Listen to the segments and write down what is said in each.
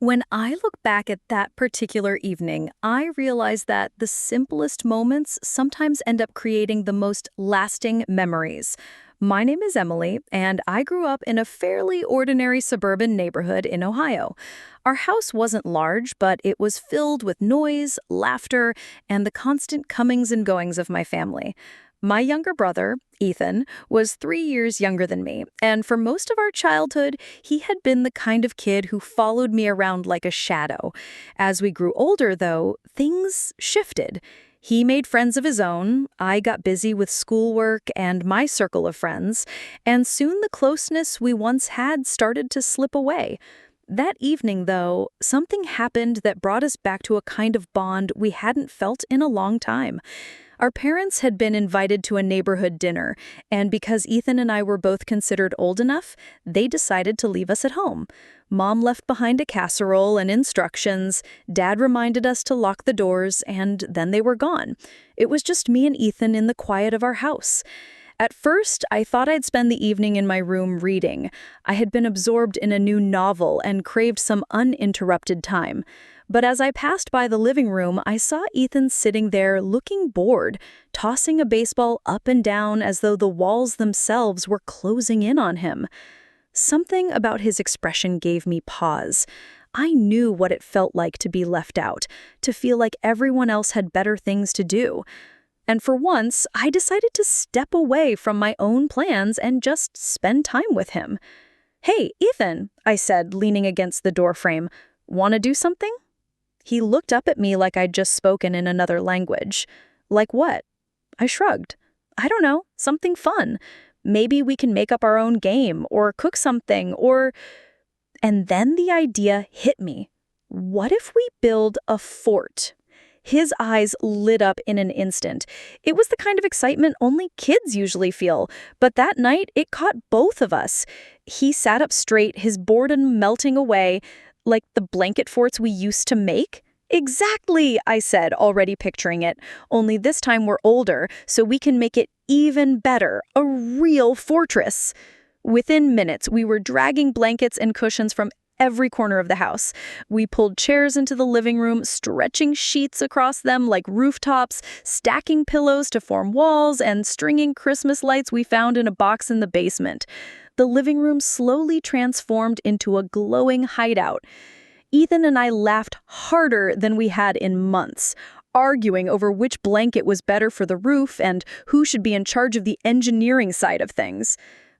When I look back at that particular evening, I realize that the simplest moments sometimes end up creating the most lasting memories. My name is Emily, and I grew up in a fairly ordinary suburban neighborhood in Ohio. Our house wasn't large, but it was filled with noise, laughter, and the constant comings and goings of my family. My younger brother, Ethan, was 3 years younger than me, and for most of our childhood, he had been the kind of kid who followed me around like a shadow. As we grew older, though, things shifted. He made friends of his own, I got busy with schoolwork and my circle of friends, and soon the closeness we once had started to slip away. That evening, though, something happened that brought us back to a kind of bond we hadn't felt in a long time. Our parents had been invited to a neighborhood dinner, and because Ethan and I were both considered old enough, they decided to leave us at home. Mom left behind a casserole and instructions, Dad reminded us to lock the doors, and then they were gone. It was just me and Ethan in the quiet of our house. At first, I thought I'd spend the evening in my room reading. I had been absorbed in a new novel and craved some uninterrupted time. But as I passed by the living room, I saw Ethan sitting there looking bored, tossing a baseball up and down as though the walls themselves were closing in on him. Something about his expression gave me pause. I knew what it felt like to be left out, to feel like everyone else had better things to do. And for once, I decided to step away from my own plans and just spend time with him. "Hey, Ethan," I said, leaning against the doorframe. "Want to do something?" He looked up at me like I'd just spoken in another language. "Like what?" I shrugged. "I don't know, something fun. Maybe we can make up our own game, or cook something, or—" And then the idea hit me. What if we build a fort? His eyes lit up in an instant. It was the kind of excitement only kids usually feel, but that night it caught both of us. He sat up straight, his boredom melting away, like the blanket forts we used to make. "Exactly," I said, already picturing it. "Only this time we're older, so we can make it even better, a real fortress." Within minutes, we were dragging blankets and cushions from every corner of the house. We pulled chairs into the living room, stretching sheets across them like rooftops, stacking pillows to form walls, and stringing Christmas lights we found in a box in the basement. The living room slowly transformed into a glowing hideout. Ethan and I laughed harder than we had in months, arguing over which blanket was better for the roof and who should be in charge of the engineering side of things.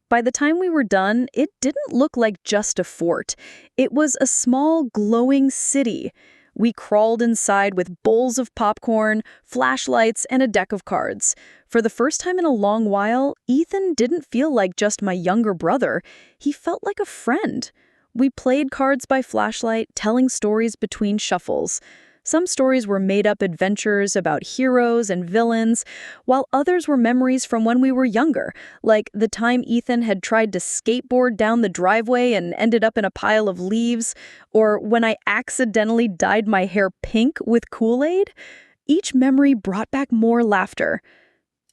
By the time we were done, it didn't look like just a fort. It was a small, glowing city. We crawled inside with bowls of popcorn, flashlights, and a deck of cards. For the first time in a long while, Ethan didn't feel like just my younger brother. He felt like a friend. We played cards by flashlight, telling stories between shuffles. Some stories were made-up adventures about heroes and villains, while others were memories from when we were younger, like the time Ethan had tried to skateboard down the driveway and ended up in a pile of leaves, or when I accidentally dyed my hair pink with Kool-Aid. Each memory brought back more laughter.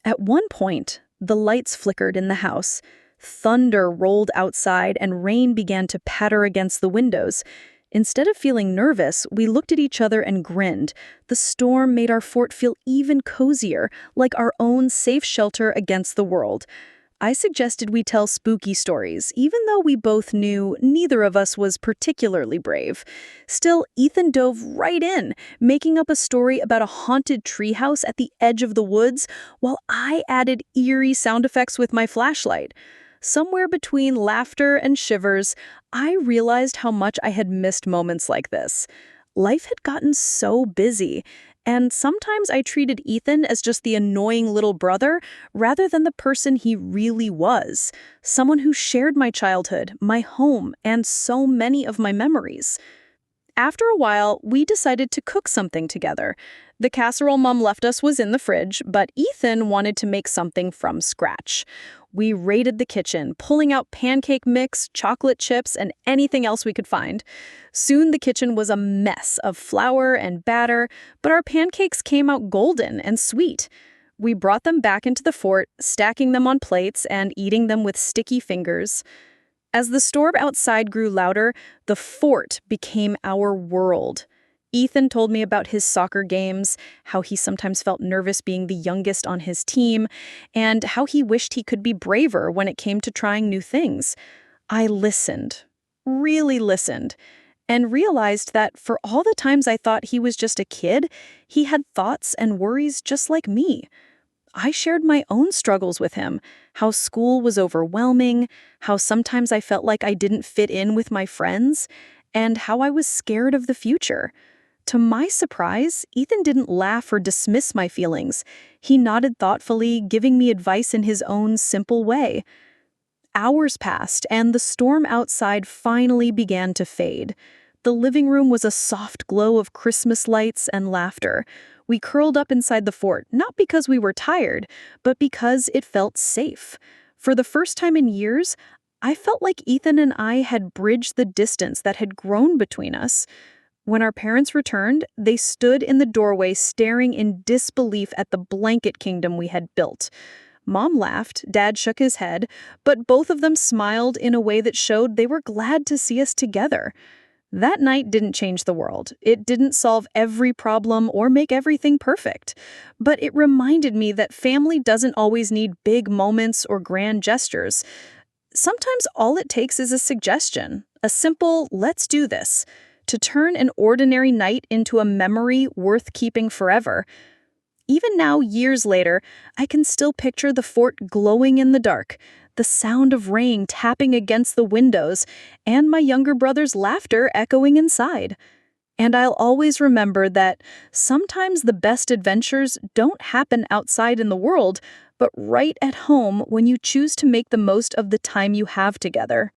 At one point, the lights flickered in the house. Thunder rolled outside and rain began to patter against the windows. Instead of feeling nervous, we looked at each other and grinned. The storm made our fort feel even cozier, like our own safe shelter against the world. I suggested we tell spooky stories, even though we both knew neither of us was particularly brave. Still, Ethan dove right in, making up a story about a haunted treehouse at the edge of the woods, while I added eerie sound effects with my flashlight. Somewhere between laughter and shivers, I realized how much I had missed moments like this. Life had gotten so busy, and sometimes I treated Ethan as just the annoying little brother rather than the person he really was, someone who shared my childhood, my home, and so many of my memories. After a while, we decided to cook something together. The casserole Mom left us was in the fridge, but Ethan wanted to make something from scratch. We raided the kitchen, pulling out pancake mix, chocolate chips, and anything else we could find. Soon the kitchen was a mess of flour and batter, but our pancakes came out golden and sweet. We brought them back into the fort, stacking them on plates and eating them with sticky fingers. As the storm outside grew louder, the fort became our world. Ethan told me about his soccer games, how he sometimes felt nervous being the youngest on his team, and how he wished he could be braver when it came to trying new things. I listened, really listened, and realized that for all the times I thought he was just a kid, he had thoughts and worries just like me. I shared my own struggles with him, how school was overwhelming, how sometimes I felt like I didn't fit in with my friends, and how I was scared of the future. To my surprise, Ethan didn't laugh or dismiss my feelings. He nodded thoughtfully, giving me advice in his own simple way. Hours passed, and the storm outside finally began to fade. The living room was a soft glow of Christmas lights and laughter. We curled up inside the fort, not because we were tired, but because it felt safe. For the first time in years, I felt like Ethan and I had bridged the distance that had grown between us. When our parents returned, they stood in the doorway staring in disbelief at the blanket kingdom we had built. Mom laughed, Dad shook his head, but both of them smiled in a way that showed they were glad to see us together. That night didn't change the world. It didn't solve every problem or make everything perfect. But it reminded me that family doesn't always need big moments or grand gestures. Sometimes all it takes is a suggestion, a simple, let's do this, to turn an ordinary night into a memory worth keeping forever. Even now, years later, I can still picture the fort glowing in the dark, the sound of rain tapping against the windows, and my younger brother's laughter echoing inside. And I'll always remember that sometimes the best adventures don't happen outside in the world, but right at home when you choose to make the most of the time you have together.